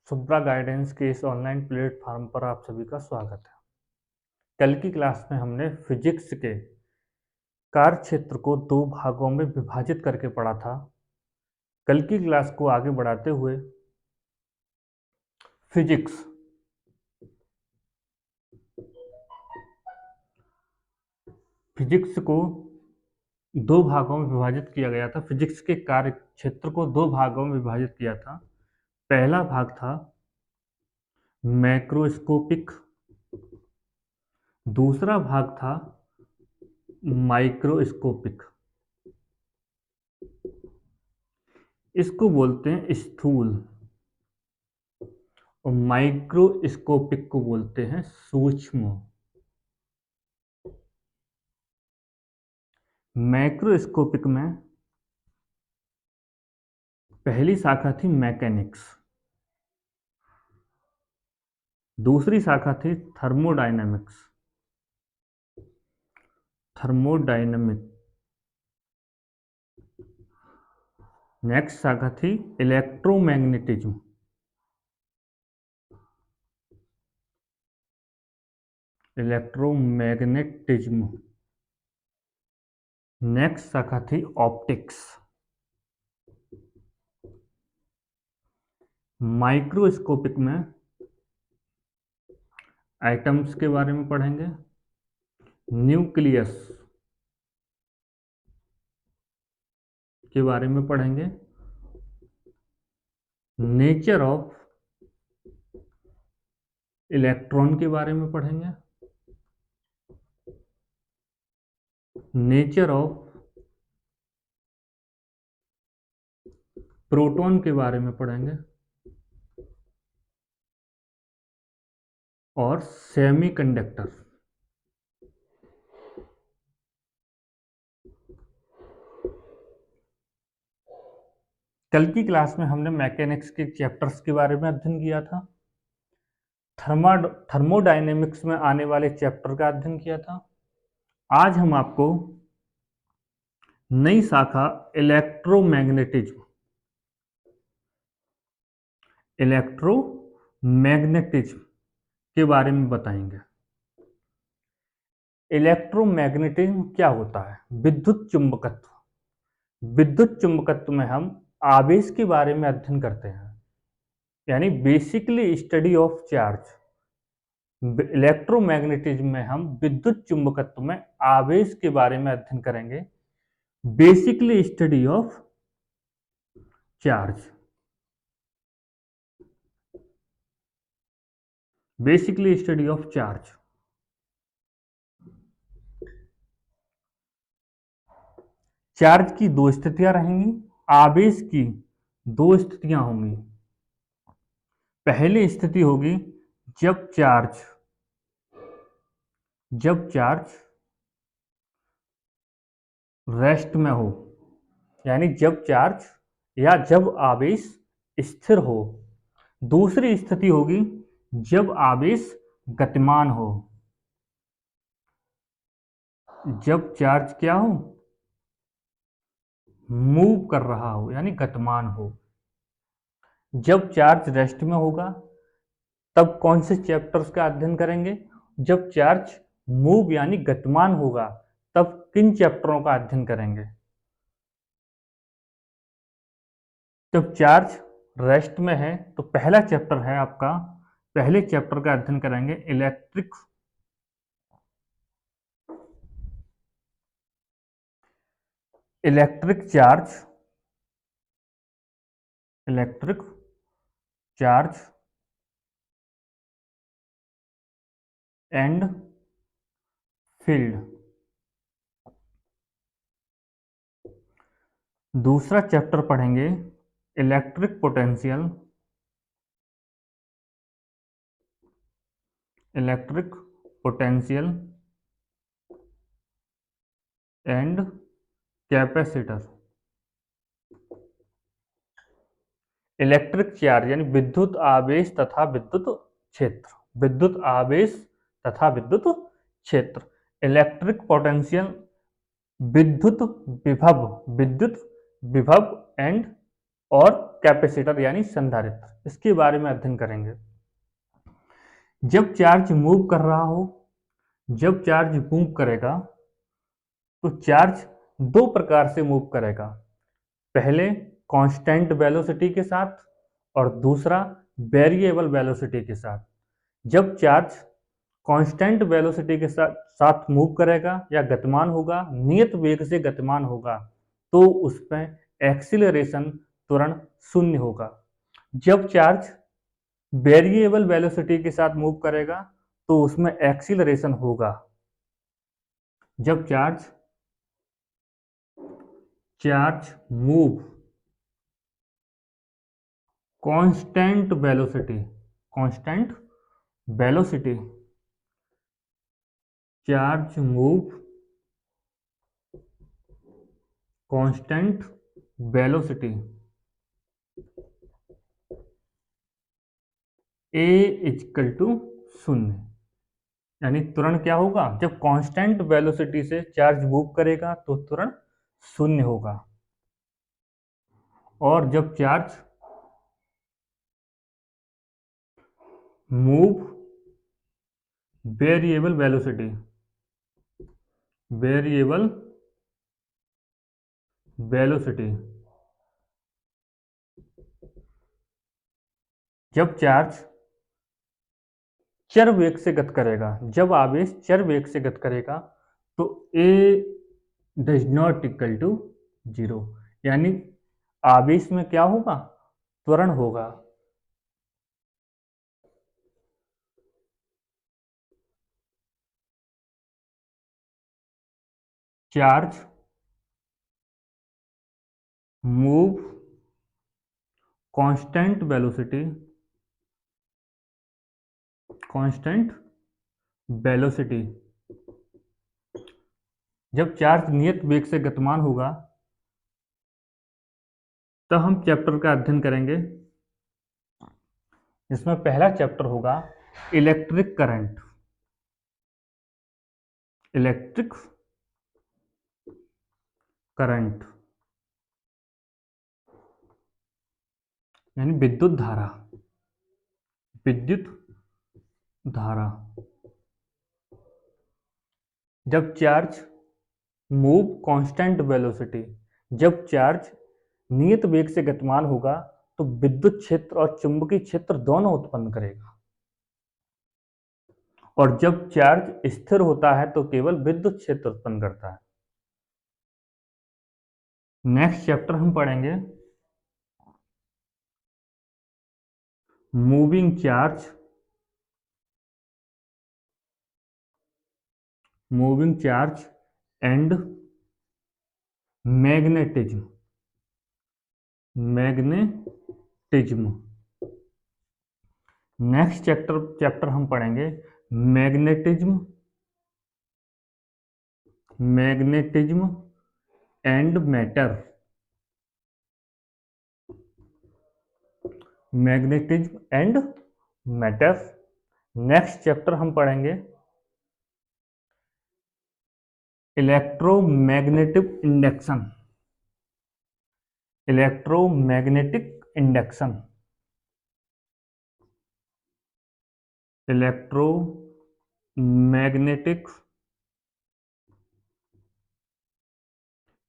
Subra guidance के इस online platform पर आप सभी का स्वागत है। कल की क्लास में हमने फिजिक्स के कार्य क्षेत्र को दो भागों में विभाजित करके पढ़ा था। कल की क्लास को आगे बढ़ाते हुए फिजिक्स फिजिक्स को दो भागों में विभाजित किया गया था। फिजिक्स के कार्य क्षेत्र को दो भागों में विभाजित किया था। पहला भाग था मैक्रोस्कोपिक, दूसरा भाग था माइक्रोस्कोपिक। इसको बोलते हैं स्थूल और माइक्रोस्कोपिक को बोलते हैं सूक्ष्म। मैक्रोस्कोपिक में पहली शाखा थी मैकेनिक्स, दूसरी शाखा थी थर्मोडायनेमिक्स। थर्मोडायनेमिक नेक्स्ट शाखा थी इलेक्ट्रोमैग्नेटिज्म। इलेक्ट्रोमैग्नेटिज्म नेक्स्ट शाखा थी ऑप्टिक्स। माइक्रोस्कोपिक में एटम्स के बारे में पढ़ेंगे, न्यूक्लियस के बारे में पढ़ेंगे, नेचर ऑफ इलेक्ट्रॉन के बारे में पढ़ेंगे, नेचर ऑफ प्रोटॉन के बारे में पढ़ेंगे और सेमीकंडक्टर। कल की क्लास में हमने मैकेनिक्स के चैप्टर्स के बारे में अध्ययन किया था, थर्मोडायनेमिक्स में आने वाले चैप्टर का अध्ययन किया था। आज हम आपको नई शाखा इलेक्ट्रोमैग्नेटिज्म के बारे में बताएंगे। इलेक्ट्रोमैग्नेटिज्म क्या होता है? विद्युत चुंबकत्व। विद्युत चुंबकत्व में हम आवेश के बारे में अध्ययन करते हैं, यानी basically study of charge. Electromagnetism में हम विद्युत चुंबकत्व में आवेश के बारे में अध्ययन करेंगे, basically study of charge. Basically study of charge. Charge की दो स्थितियां रहेंगी, आवेश की दो स्थितियां होंगी। पहली स्थिति होगी जब चार्ज रेस्ट में हो, यानी जब चार्ज या जब आवेश स्थिर हो। दूसरी स्थिति होगी जब आवेश गतिमान हो। जब चार्ज क्या हो? मूव कर रहा हो, यानी गतिमान हो। जब चार्ज रेस्ट में होगा तब कौन से चैप्टर्स का अध्ययन करेंगे? जब चार्ज मूव यानी गतिमान होगा तब किन चैप्टरों का अध्ययन करेंगे? जब चार्ज रेस्ट में है तो पहला चैप्टर है आपका, पहले चैप्टर का अध्ययन करेंगे इलेक्ट्रिक चार्ज एंड फील्ड। दूसरा चैप्टर पढ़ेंगे electric potential and capacitor. Electric charge यानी विद्युत आवेश तथा विद्युत क्षेत्र। विद्युत आवेश तथा विद्युत क्षेत्र। इलेक्ट्रिक पोटेंशियल विद्युत विभव एंड और कैपेसिटर यानी संधारित्र, इसके बारे में अध्ययन करेंगे। जब चार्ज मूव कर रहा हो, जब चार्ज मूव करेगा तो चार्ज दो प्रकार से मूव करेगा। पहले कांस्टेंट वेलोसिटी के साथ और दूसरा वेरिएबल वेलोसिटी के साथ। जब चार्ज कांस्टेंट वेलोसिटी के साथ मूव करेगा या गतिमान होगा, नियत वेग से गतिमान होगा, तो उसमें एक्सीलरेशन त्वरण शून्य होगा। जब चार्ज वेरिएबल वेलोसिटी के साथ मूव करेगा तो उसमें एक्सीलरेशन होगा। जब charge move constant velocity charge move constant velocity A equal to शून्य, यानी त्वरण क्या होगा? जब कांस्टेंट वेलोसिटी से चार्ज मूव करेगा तो त्वरण शून्य होगा, और जब चार्ज मूव वेरिएबल वेलोसिटी जब चार्ज चर वेग से गति करेगा, जब आवेश चर वेग से गति करेगा तो a does not equal to zero, यानी आवेश में क्या होगा? त्वरण होगा। चार्ज मूव कांस्टेंट वेलोसिटी जब चार्ज नियत वेग से गतिमान होगा, तो हम चैप्टर का अध्ययन करेंगे। इसमें पहला चैप्टर होगा इलेक्ट्रिक करंट। यानी विद्युत धारा। जब चार्ज मूव कांस्टेंट वेलोसिटी, जब चार्ज नियत वेग से गतिमान होगा तो विद्युत क्षेत्र और चुंबकीय क्षेत्र दोनों उत्पन्न करेगा, और जब चार्ज स्थिर होता है तो केवल विद्युत क्षेत्र उत्पन्न करता है। नेक्स्ट चैप्टर हम पढ़ेंगे moving charge and magnetism. Next chapter हम पढ़ेंगे magnetism and matter. Next chapter हम पढ़ेंगे इलेक्ट्रोमैग्नेटिक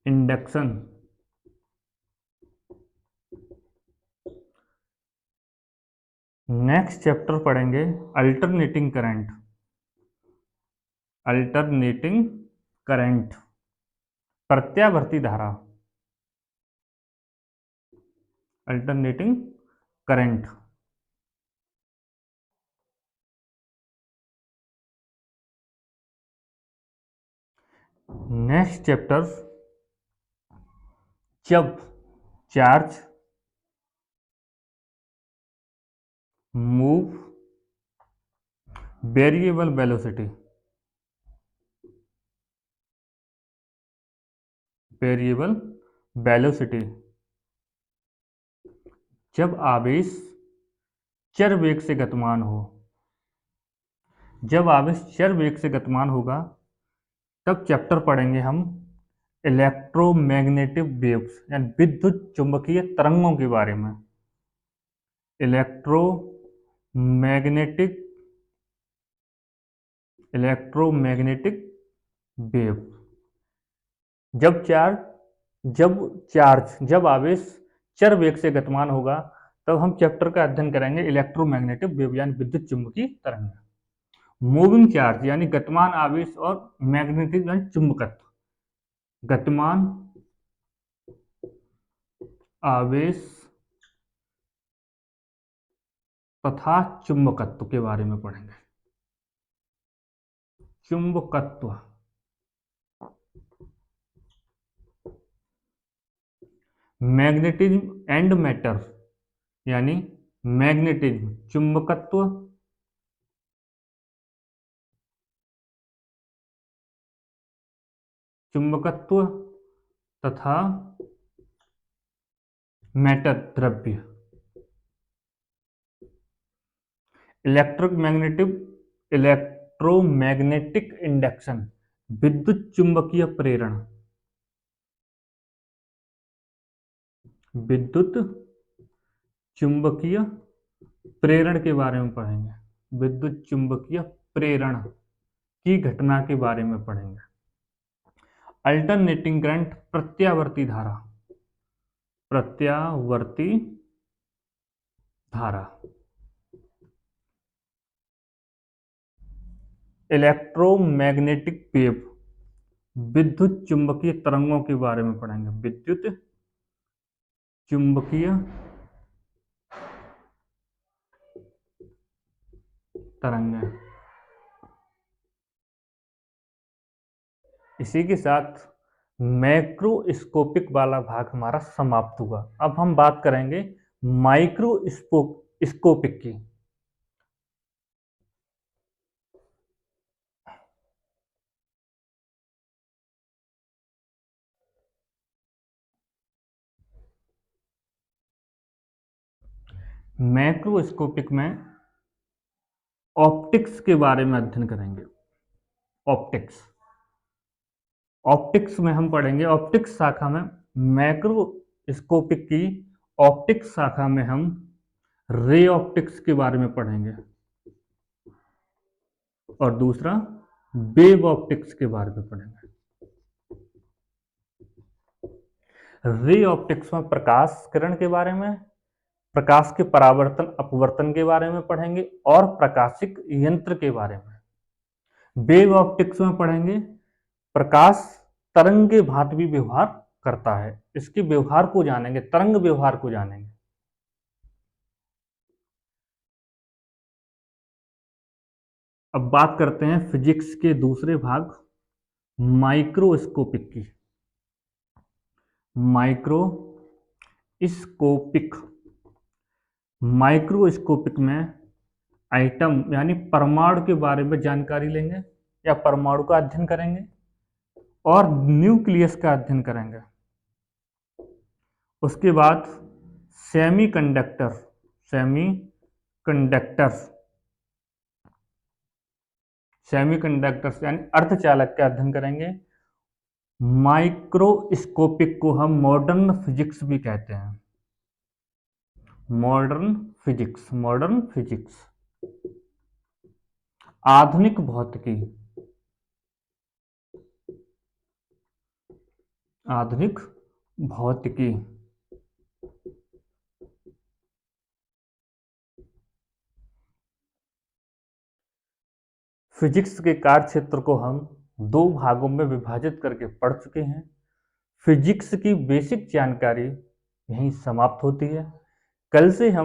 इंडक्शन। नेक्स्ट चैप्टर पढ़ेंगे अल्टरनेटिंग करंट, प्रत्यावर्ती धारा। Alternating current. नेक्स्ट चैप्टर जब चार्ज मूव वेरिएबल वेलोसिटी, जब आवेश चर वेग से गतिमान हो। जब आवेश चर वेग से गतिमान होगा तब चैप्टर पढ़ेंगे हम इलेक्ट्रोमैग्नेटिक वेव्स यानी विद्युत चुंबकीय तरंगों के बारे में। Electromagnetic electromagnetic wave. जब आवेश चर वेग से गतिमान होगा तब हम चैप्टर का अध्ययन करेंगे इलेक्ट्रोमैग्नेटिक वेव यानी विद्युत चुंबकीय तरंग। मूविंग चार्ज यानी गतिमान आवेश और मैग्नेटिक यानी चुंबकत्व। गतिमान आवेश तथा चुंबकत्व के बारे में पढ़ेंगे। चुंबकत्व, मैग्नेटिज्म एंड मैटर यानी मैग्नेटिज्म चुंबकत्व, तथा मैटर द्रव्य। इलेक्ट्रोमैग्नेटिक इंडक्शन विद्युत चुंबकीय प्रेरण। विद्युत चुंबकीय प्रेरण के बारे में पढ़ेंगे। विद्युत चुंबकीय प्रेरण की घटना के बारे में पढ़ेंगे। अल्टरनेटिंग करंट प्रत्यावर्ती धारा। इलेक्ट्रोमैग्नेटिक वेव विद्युत चुंबकीय तरंगों के बारे में पढ़ेंगे। विद्युत चुंबकीय तरंगें। इसी के साथ मैक्रोस्कोपिक वाला भाग हमारा समाप्त हुआ। अब हम बात करेंगे माइक्रोस्कोपिक की। मैक्रोस्कोपिक में ऑप्टिक्स के बारे में अध्ययन करेंगे। ऑप्टिक्स में हम पढ़ेंगे, ऑप्टिक्स शाखा में मैक्रोस्कोपिक की ऑप्टिक्स शाखा में हम रे ऑप्टिक्स के बारे में पढ़ेंगे और दूसरा वेव ऑप्टिक्स के बारे में पढ़ेंगे। रे ऑप्टिक्स में प्रकाश किरण के बारे में, प्रकाश के परावर्तन अपवर्तन के बारे में पढ़ेंगे और प्रकाशिक यंत्र के बारे में। वेव ऑप्टिक्स में पढ़ेंगे प्रकाश तरंग के भांति भी व्यवहार करता है, इसके व्यवहार को जानेंगे, तरंग व्यवहार को जानेंगे। अब बात करते हैं फिजिक्स के दूसरे भाग माइक्रोस्कोपिक की। माइक्रोस्कोपिक में एटम यानी परमाणु के बारे में जानकारी लेंगे या परमाणु का अध्ययन करेंगे और न्यूक्लियस का अध्ययन करेंगे। उसके बाद सेमीकंडक्टर्स यानी अर्धचालक का अध्ययन करेंगे। माइक्रोस्कोपिक को हम मॉडर्न फिजिक्स भी कहते हैं। Modern physics. आधुनिक भौतिकी। फिजिक्स के कार्य क्षेत्र को हम दो भागों में विभाजित करके पढ़ चुके हैं। फिजिक्स की बेसिक जानकारी यहीं समाप्त होती है। कल से हम